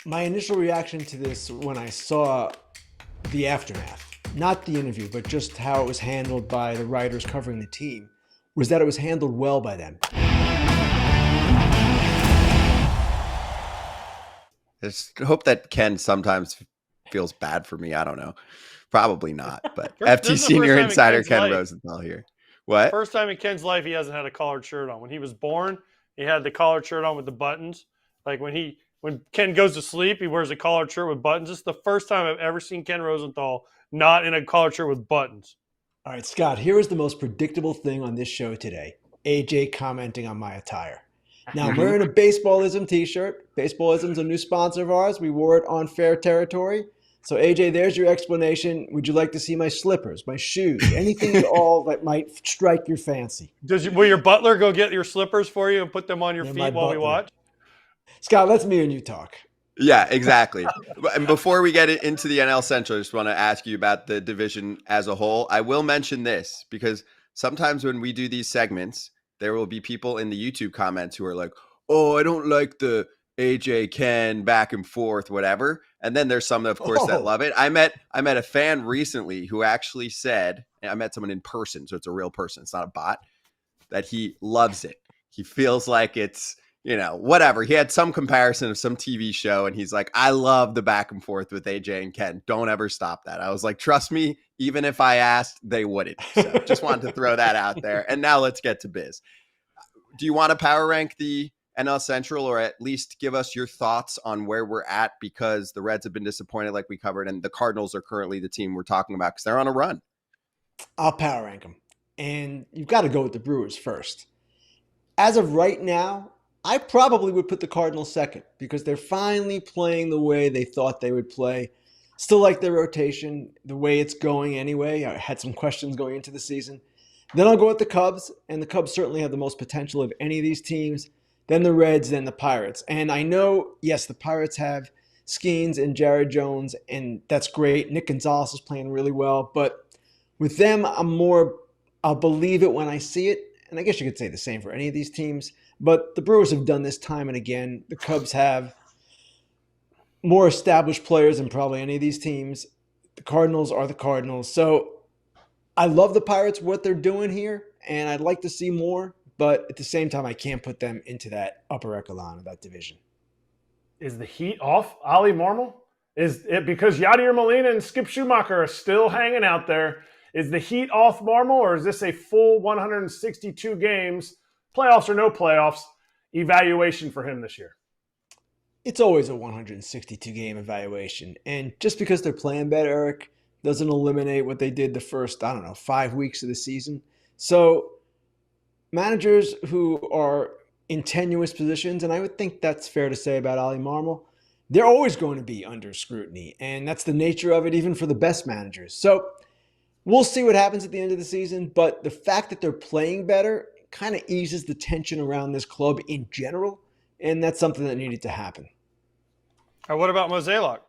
My initial reaction to this when I saw the aftermath, not the interview, but just how it was handled by the writers covering the team, was that it was handled well by them. I just hope that Ken sometimes feels bad for me. I don't know. Probably not, but FT Senior Insider Ken Rosenthal here. What? First time in Ken's life he hasn't had a collared shirt on. When he was born, he had the collared shirt on with the buttons. Like when Ken goes to sleep, he wears a collared shirt with buttons. This is the first time I've ever seen Ken Rosenthal not in a collared shirt with buttons. All right, Scott, here is the most predictable thing on this show today. AJ commenting on my attire. Now, I'm wearing a Baseballism t-shirt. Baseballism's a new sponsor of ours. We wore it on Fair Territory. So, AJ, there's your explanation. Would you like to see my slippers, my shoes, anything at all that might strike your fancy? Will your butler go get your slippers for you and put them on your feet while we watch? Scott, let's me and you talk. Yeah, exactly. And before we get into the NL Central, I just want to ask you about the division as a whole. I will mention this because sometimes when we do these segments, there will be people in the YouTube comments who are like, oh, I don't like the AJ, Ken, back and forth, whatever. And then there's some, of course, that love it. I met a fan recently who actually said, and I met someone in person, so it's a real person, it's not a bot, that he loves it. He feels like it's, whatever. He had some comparison of some TV show, and he's like, I love the back and forth with AJ and Ken. Don't ever stop that. I was like, trust me, even if I asked, they wouldn't. So just wanted to throw that out there. And now let's get to biz. Do you want to power rank the NL Central, or at least give us your thoughts on where we're at? Because the Reds have been disappointed, like we covered, and the Cardinals are currently the team we're talking about because they're on a run. I'll power rank them. And you've got to go with the Brewers first. As of right now, I probably would put the Cardinals second because they're finally playing the way they thought they would play. Still like their rotation, the way it's going anyway. I had some questions going into the season. Then I'll go with the Cubs, and the Cubs certainly have the most potential of any of these teams. Then the Reds, then the Pirates. And I know, yes, the Pirates have Skeens and Jared Jones, and that's great. Nick Gonzalez is playing really well. But with them, I'll believe it when I see it. And I guess you could say the same for any of these teams. But the Brewers have done this time and again. The Cubs have more established players than probably any of these teams. The Cardinals are the Cardinals. So I love the Pirates, what they're doing here, and I'd like to see more. But at the same time, I can't put them into that upper echelon of that division. Is the heat off Ollie Marmol? Is it because Yadier Molina and Skip Schumacher are still hanging out there? Is the heat off Marmol, or is this a full 162 games, playoffs or no playoffs, evaluation for him this year? It's always a 162-game evaluation. And just because they're playing better, Eric, doesn't eliminate what they did the first, 5 weeks of the season. So managers who are in tenuous positions, and I would think that's fair to say about Ollie Marmol, they're always going to be under scrutiny. And that's the nature of it, even for the best managers. So we'll see what happens at the end of the season. But the fact that they're playing better kind of eases the tension around this club in general. And that's something that needed to happen. What about Mozeliak?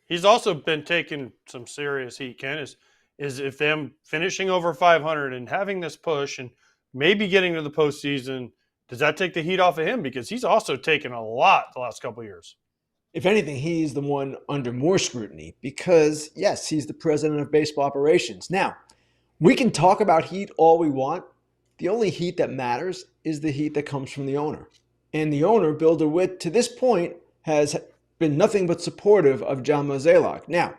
He's also been taking some serious heat, Ken. Is if them finishing over 500 and having this push and maybe getting to the postseason, does that take the heat off of him? Because he's also taken a lot the last couple of years. If anything, he's the one under more scrutiny because, yes, he's the president of baseball operations. Now, we can talk about heat all we want. The only heat that matters is the heat that comes from the owner. And the owner, Bill DeWitt, to this point, has been nothing but supportive of John Mozeliak. Now,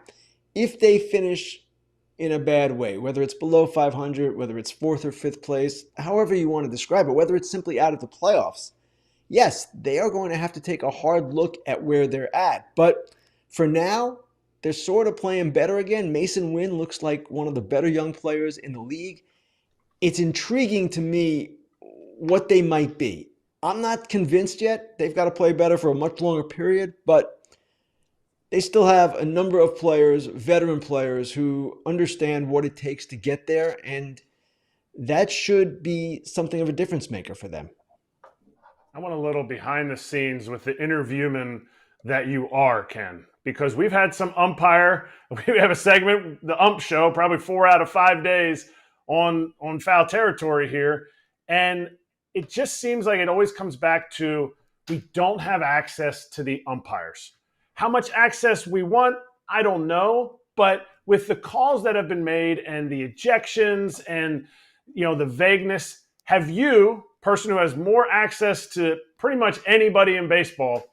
if they finish in a bad way, whether it's below 500, whether it's fourth or fifth place, however you want to describe it, whether it's simply out of the playoffs, yes, they are going to have to take a hard look at where they're at. But for now, they're sort of playing better again. Mason Wynn looks like one of the better young players in the league. It's intriguing to me what they might be. I'm not convinced yet. They've got to play better for a much longer period, but they still have a number of players, veteran players, who understand what it takes to get there, and that should be something of a difference maker for them. I want a little behind the scenes with the interviewman that you are, Ken, because we've had some umpire. We have a segment, the Ump Show, probably 4 out of 5 days on Foul Territory here, and it just seems like it always comes back to we don't have access to the umpires. How much access we want, I don't know. But with the calls that have been made and the ejections and, the vagueness, have you, person who has more access to pretty much anybody in baseball,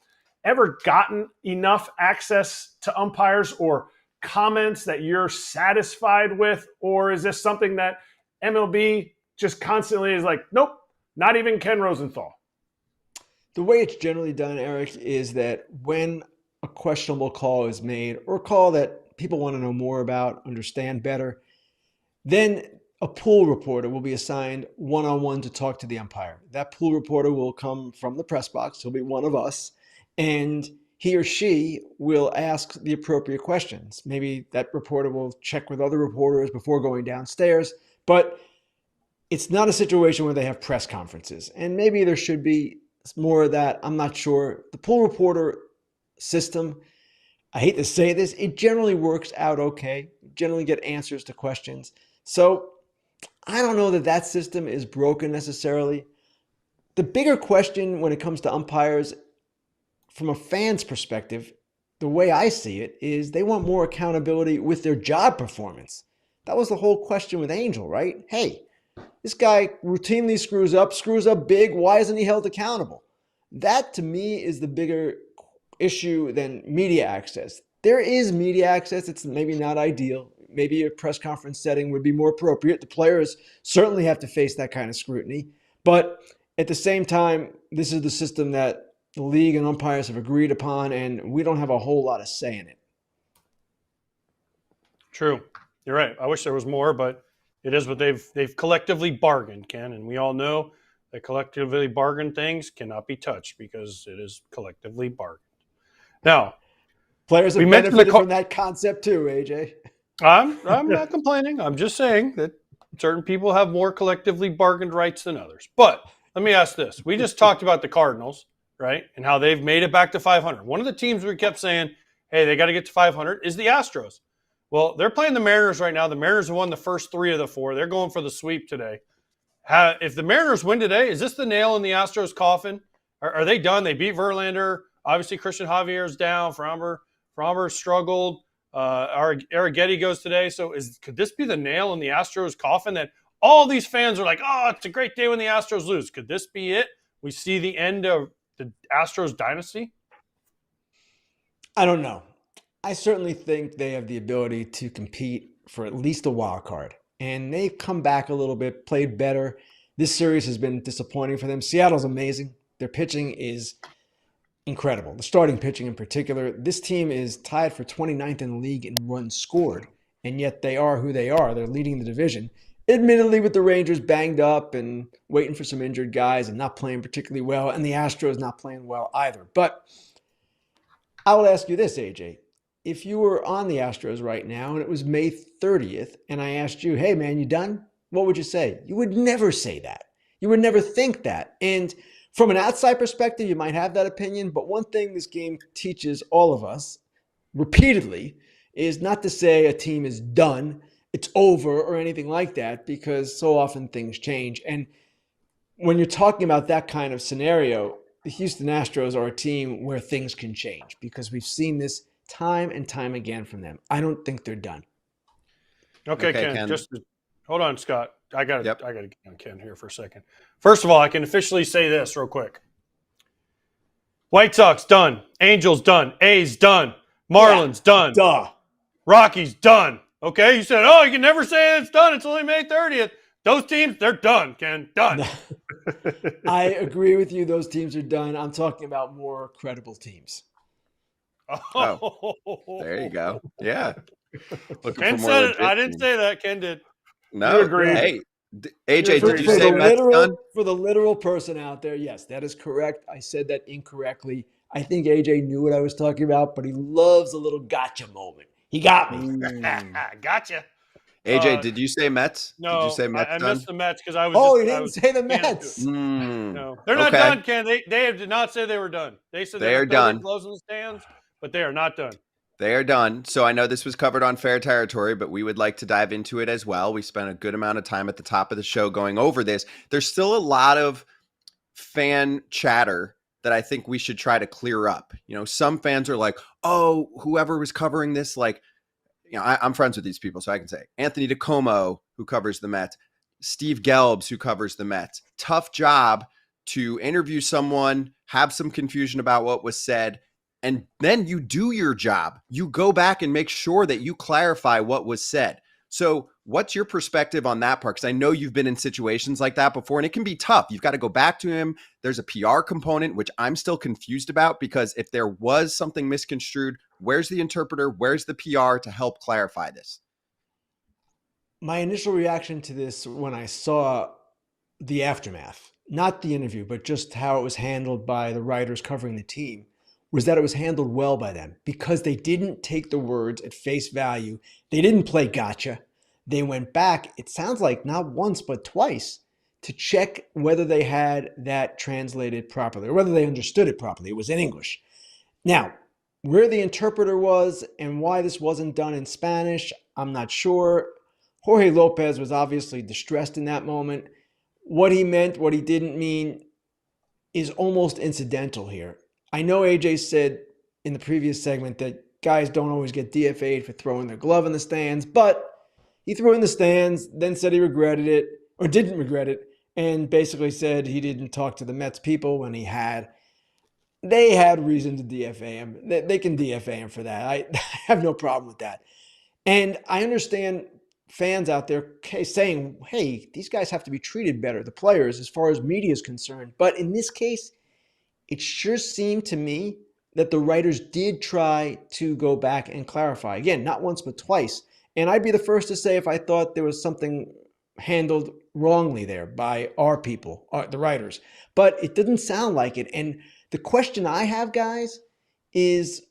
ever gotten enough access to umpires or comments that you're satisfied with? Or is this something that MLB just constantly is like, nope, not even Ken Rosenthal? The way it's generally done, Eric, is that when a questionable call is made or a call that people want to know more about, understand better, then a pool reporter will be assigned one-on-one to talk to the umpire. That pool reporter will come from the press box. He'll be one of us, and he or she will ask the appropriate questions. Maybe that reporter will check with other reporters before going downstairs, but it's not a situation where they have press conferences. And maybe there should be more of that. I'm not sure. The pool reporter system, I hate to say this, it generally works out okay. You generally get answers to questions. So I don't know that system is broken necessarily. The bigger question when it comes to umpires, from a fan's perspective, the way I see it is they want more accountability with their job performance. That was the whole question with Angel, right? Hey, this guy routinely screws up big. Why isn't he held accountable? That, to me, is the bigger issue than media access. There is media access. It's maybe not ideal. Maybe a press conference setting would be more appropriate. The players certainly have to face that kind of scrutiny. But at the same time, this is the system that the league and umpires have agreed upon, and we don't have a whole lot of say in it. True. You're right. I wish there was more, but it is what they've collectively bargained, Ken, and we all know that collectively bargained things cannot be touched because it is collectively bargained. Now, players have benefited from that concept too, AJ. I'm not complaining. I'm just saying that certain people have more collectively bargained rights than others. But let me ask this. We just talked about the Cardinals, right, and how they've made it back to 500. One of the teams we kept saying, hey, they got to get to 500 is the Astros. Well, they're playing the Mariners right now. The Mariners have won the first 3 of the 4. They're going for the sweep today. If the Mariners win today, is this the nail in the Astros' coffin? Are they done? They beat Verlander. Obviously, Christian Javier's down. Framber struggled. Arrighetti goes today. So could this be the nail in the Astros' coffin that all these fans are like, oh, it's a great day when the Astros lose? Could this be it? We see the end of the Astros dynasty? I don't know. I certainly think they have the ability to compete for at least a wild card. And they've come back a little bit, played better. This series has been disappointing for them. Seattle's amazing. Their pitching is incredible. The starting pitching in particular. This team is tied for 29th in the league in runs scored. And yet they are who they are. They're leading the division. Admittedly, with the Rangers banged up and waiting for some injured guys and not playing particularly well. And the Astros not playing well either. But I will ask you this, AJ. If you were on the Astros right now and it was May 30th and I asked you, hey, man, you done? What would you say? You would never say that. You would never think that. And from an outside perspective, you might have that opinion. But one thing this game teaches all of us repeatedly is not to say a team is done, it's over, or anything like that, because so often things change. And when you're talking about that kind of scenario, the Houston Astros are a team where things can change because we've seen this time and time again from them. I don't think they're done. Okay, Ken. Just hold on, Scott. I got to get on Ken here for a second. First of all, I can officially say this real quick. White Sox done. Angels done. A's done. Marlins done. Duh. Rockies done. Okay, you said, oh, you can never say it's done. It's only May 30th. Those teams, they're done, Ken. Done. I agree with you. Those teams are done. I'm talking about more credible teams. Oh, there you go. Yeah. Ken said it. I didn't say that. Ken did. No, agree. Hey, AJ, did you say Mets done? For the literal person out there, yes, that is correct. I said that incorrectly. I think AJ knew what I was talking about, but he loves a little gotcha moment. He got me. Gotcha. AJ, did you say Mets? No, did you say Mets I done? missed the Mets because I was. Oh, he didn't say the Mets. No, they're not done, Ken. They did not say they were done. They said they are done. Closing the stands, but they are not done. They are done. So I know this was covered on Fair Territory, but we would like to dive into it as well. We spent a good amount of time at the top of the show going over this. There's still a lot of fan chatter that I think we should try to clear up. Some fans are like, oh, whoever was covering this, like, I'm friends with these people, so I can say Anthony DiComo, who covers the Mets, Steve Gelbs, who covers the Mets. Tough job to interview someone, have some confusion about what was said, and then you do your job. You go back and make sure that you clarify what was said. So what's your perspective on that part? Because I know you've been in situations like that before, and it can be tough. You've got to go back to him. There's a PR component, which I'm still confused about, because if there was something misconstrued, where's the interpreter? Where's the PR to help clarify this? My initial reaction to this when I saw the aftermath, not the interview, but just how it was handled by the writers covering the team, was that it was handled well by them because they didn't take the words at face value. They didn't play gotcha. They went back, it sounds like not once, but twice, to check whether they had that translated properly or whether they understood it properly. It was in English. Now, where the interpreter was and why this wasn't done in Spanish, I'm not sure. Jorge Lopez was obviously distressed in that moment. What he meant, what he didn't mean is almost incidental here. I know AJ said in the previous segment that guys don't always get DFA'd for throwing their glove in the stands, but he threw it in the stands, then said he regretted it or didn't regret it, and basically said he didn't talk to the Mets people when he had. They had reason to DFA him. They can DFA him for that. I have no problem with that. And I understand fans out there saying, hey, these guys have to be treated better, the players, as far as media is concerned. But in this case, it sure seemed to me that the writers did try to go back and clarify. Again, not once, but twice. And I'd be the first to say if I thought there was something handled wrongly there by our people, the writers. But it didn't sound like it. And the question I have, guys, is,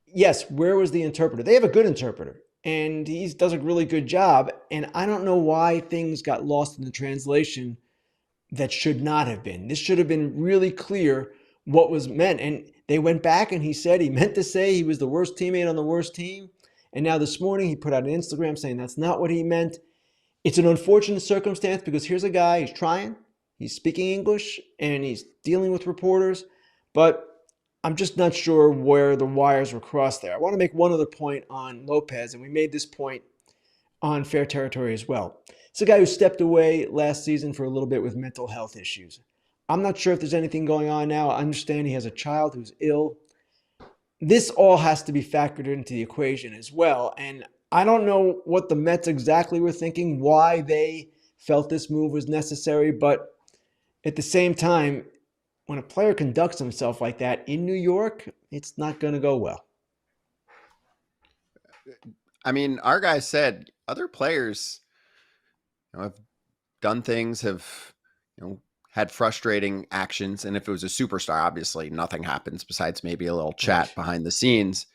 yes, where was the interpreter? They have a good interpreter, and he does a really good job. And I don't know why things got lost in the translation that should not have been. This should have been really clear what was meant. And they went back and he said he meant to say he was the worst teammate on the worst team. And now this morning he put out an Instagram saying that's not what he meant. It's an unfortunate circumstance because here's a guy, he's trying, he's speaking English, and he's dealing with reporters. But I'm just not sure where the wires were crossed there. I want to make one other point on Lopez, and we made this point on Fair Territory as well. It's a guy who stepped away last season for a little bit with mental health issues. I'm not sure if there's anything going on now. I understand he has a child who's ill. This all has to be factored into the equation as well. And I don't know what the Mets exactly were thinking, why they felt this move was necessary. But at the same time, when a player conducts himself like that in New York, it's not going to go well. I mean, our guy said other players have done things, have had frustrating actions, and if it was a superstar, obviously nothing happens besides maybe a little chat behind the scenes.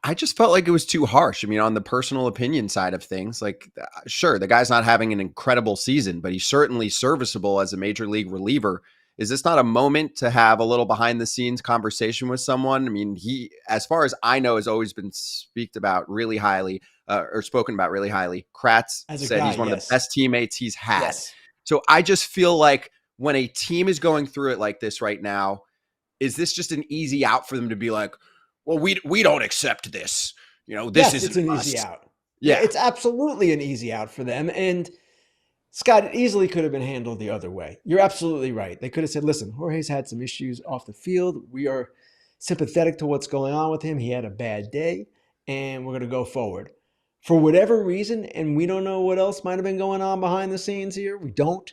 I just felt like it was too harsh. I mean, on the personal opinion side of things, like, sure, the guy's not having an incredible season, but he's certainly serviceable as a major league reliever. Is this not a moment to have a little behind the scenes conversation with someone? I mean, he, as far as I know, has always been spoken about really highly. Kratz said he's one of the best teammates he's had. Yes. So I just feel like when a team is going through it like this right now, is this just an easy out for them to be like, well, we don't accept this. This is an easy out. Yeah, it's absolutely an easy out for them. And Scott, it easily could have been handled the other way. You're absolutely right. They could have said, listen, Jorge's had some issues off the field. We are sympathetic to what's going on with him. He had a bad day, and we're going to go forward. For whatever reason, and we don't know what else might have been going on behind the scenes here, we don't,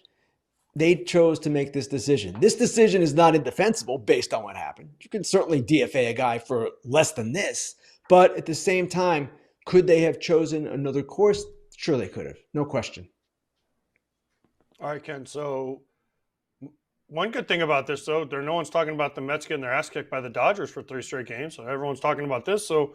they chose to make this decision. This decision is not indefensible based on what happened. You can certainly DFA a guy for less than this, but at the same time, could they have chosen another course? Sure they could have, no question. All right, Ken. So one good thing about this, though, no one's talking about the Mets getting their ass kicked by the Dodgers for 3 straight games. So everyone's talking about this. So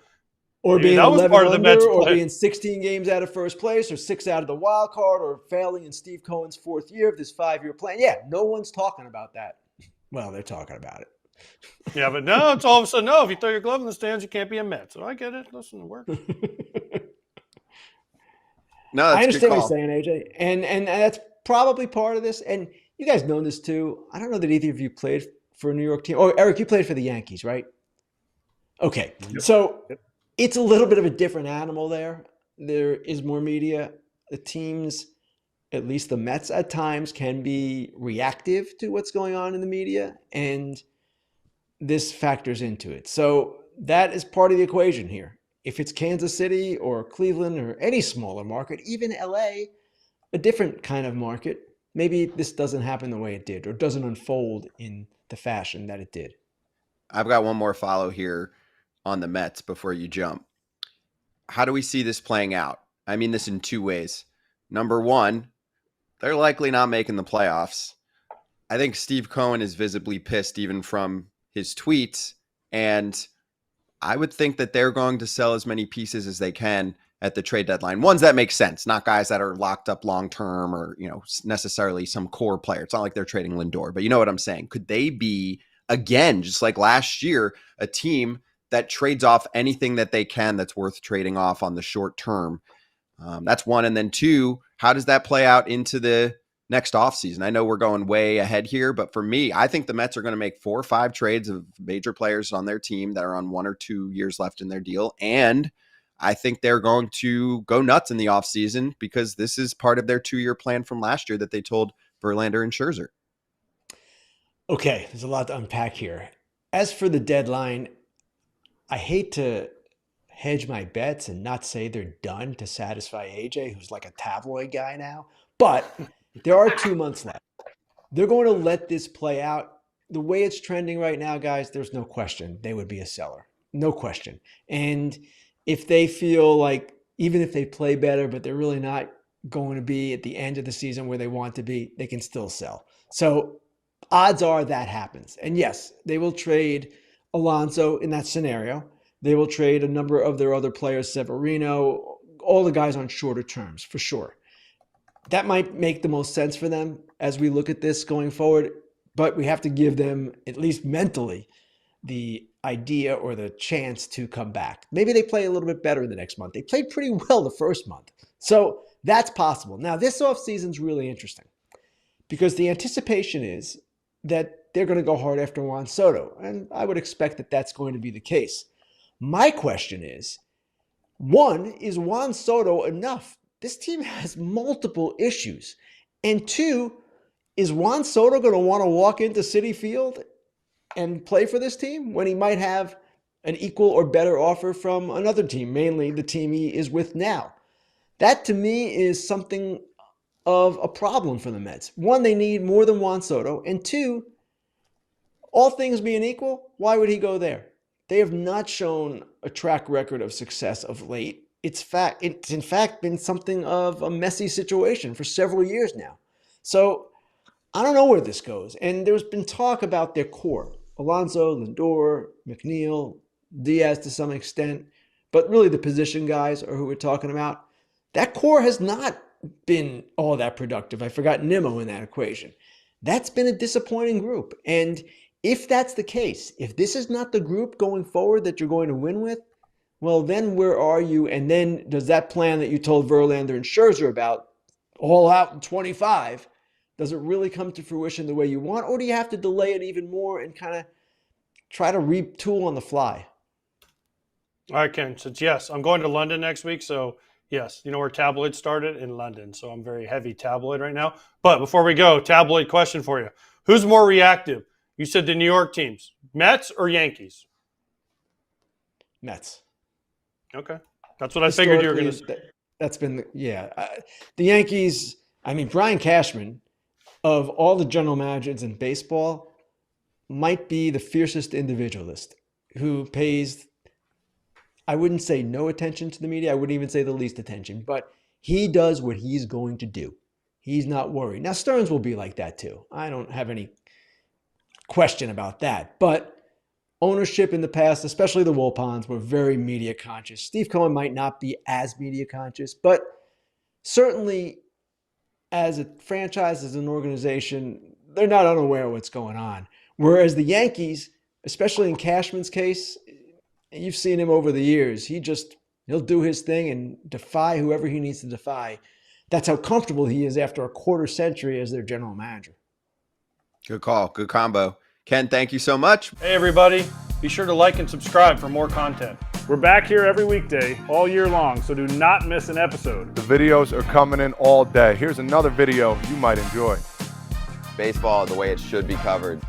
or being 11 part of the Mets or play. being 16 games out of first place, or 6 out of the wild card, or failing in Steve Cohen's 4th year of this 5-year plan. Yeah, no one's talking about that. Well, they're talking about it. Yeah, but no, it's all of a sudden, no, if you throw your glove in the stands, you can't be a Met. So I get it. Listen, it works. No, that's I understand what a you're saying, AJ. And that's probably part of this. And you guys know this too. I don't know that either of you played for a New York team. Oh, Eric, you played for the Yankees, right? Okay. Yep. So Yep. it's a little bit of a different animal there. There is more media. The teams, at least the Mets at times, can be reactive to what's going on in the media, and this factors into it. So that is part of the equation here. If it's Kansas City or Cleveland or any smaller market, even LA, a different kind of market, maybe this doesn't happen the way it did or doesn't unfold in the fashion that it did. I've got one more follow here on the Mets before you jump. How do we see this playing out? I mean this in two ways. Number one, they're likely not making the playoffs. I think Steve Cohen is visibly pissed even from his tweets, and I would think that they're going to sell as many pieces as they can at the trade deadline. Ones that make sense, not guys that are locked up long-term or, necessarily some core player. It's not like they're trading Lindor, but you know what I'm saying? Could they be, again, just like last year, a team that trades off anything that they can that's worth trading off on the short term? That's one. And then two, how does that play out into the next offseason? I know we're going way ahead here, but for me, I think the Mets are going to make 4 or 5 trades of major players on their team that are on 1 or 2 years left in their deal. And I think they're going to go nuts in the offseason because this is part of their 2-year plan from last year that they told Verlander and Scherzer. Okay, there's a lot to unpack here. As for the deadline, I hate to hedge my bets and not say they're done to satisfy AJ, who's like a tabloid guy now, but there are 2 months left. They're going to let this play out. The way it's trending right now, guys, there's no question they would be a seller. No question. And if they feel like even if they play better, but they're really not going to be at the end of the season where they want to be, they can still sell. So odds are that happens. And yes, they will trade Alonso in that scenario. They will trade a number of their other players, Severino, all the guys on shorter terms, for sure. That might make the most sense for them as we look at this going forward, but we have to give them, at least mentally, the idea or the chance to come back. Maybe they play a little bit better the next month. They played pretty well the first month. So that's possible. Now, this offseason is really interesting because the anticipation is that they're going to go hard after Juan Soto, and I would expect that that's going to be the case. My question is, one, is Juan Soto enough? This team has multiple issues. And two, is Juan Soto going to want to walk into Citi Field and play for this team when he might have an equal or better offer from another team, mainly the team he is with now? That, to me, is something of a problem for the Mets. One, they need more than Juan Soto. And two, all things being equal, why would he go there? They have not shown a track record of success of late. It's in fact been something of a messy situation for several years now. So I don't know where this goes. And there's been talk about their core. Alonso, Lindor, McNeil, Diaz to some extent. But really the position guys are who we're talking about. That core has not been all that productive. I forgot Nimmo in that equation. That's been a disappointing group. And if that's the case, if this is not the group going forward that you're going to win with, well, then where are you? And then does that plan that you told Verlander and Scherzer about, all out in 25, does it really come to fruition the way you want? Or do you have to delay it even more and kind of try to retool on the fly? All right, Ken. So yes, I'm going to London next week. So yes, you know where tabloid started? In London. So I'm very heavy tabloid right now. But before we go, tabloid question for you. Who's more reactive? You said the New York teams, Mets or Yankees? Mets. Okay. That's what I figured you were going to say. That's been, the Yankees, I mean, Brian Cashman, of all the general managers in baseball, might be the fiercest individualist who pays, I wouldn't say no attention to the media. I wouldn't even say the least attention, but he does what he's going to do. He's not worried. Now, Stearns will be like that too. I don't have any question about that, but ownership in the past, especially the Wilpons, were very media conscious. Steve Cohen might not be as media conscious, but certainly as a franchise, as an organization, they're not unaware of what's going on. Whereas the Yankees, especially in Cashman's case, you've seen him over the years. He'll do his thing and defy whoever he needs to defy. That's how comfortable he is after a quarter century as their general manager. Good call. Good combo. Ken, thank you so much. Hey, everybody. Be sure to like and subscribe for more content. We're back here every weekday, all year long, so do not miss an episode. The videos are coming in all day. Here's another video you might enjoy. Baseball the way it should be covered.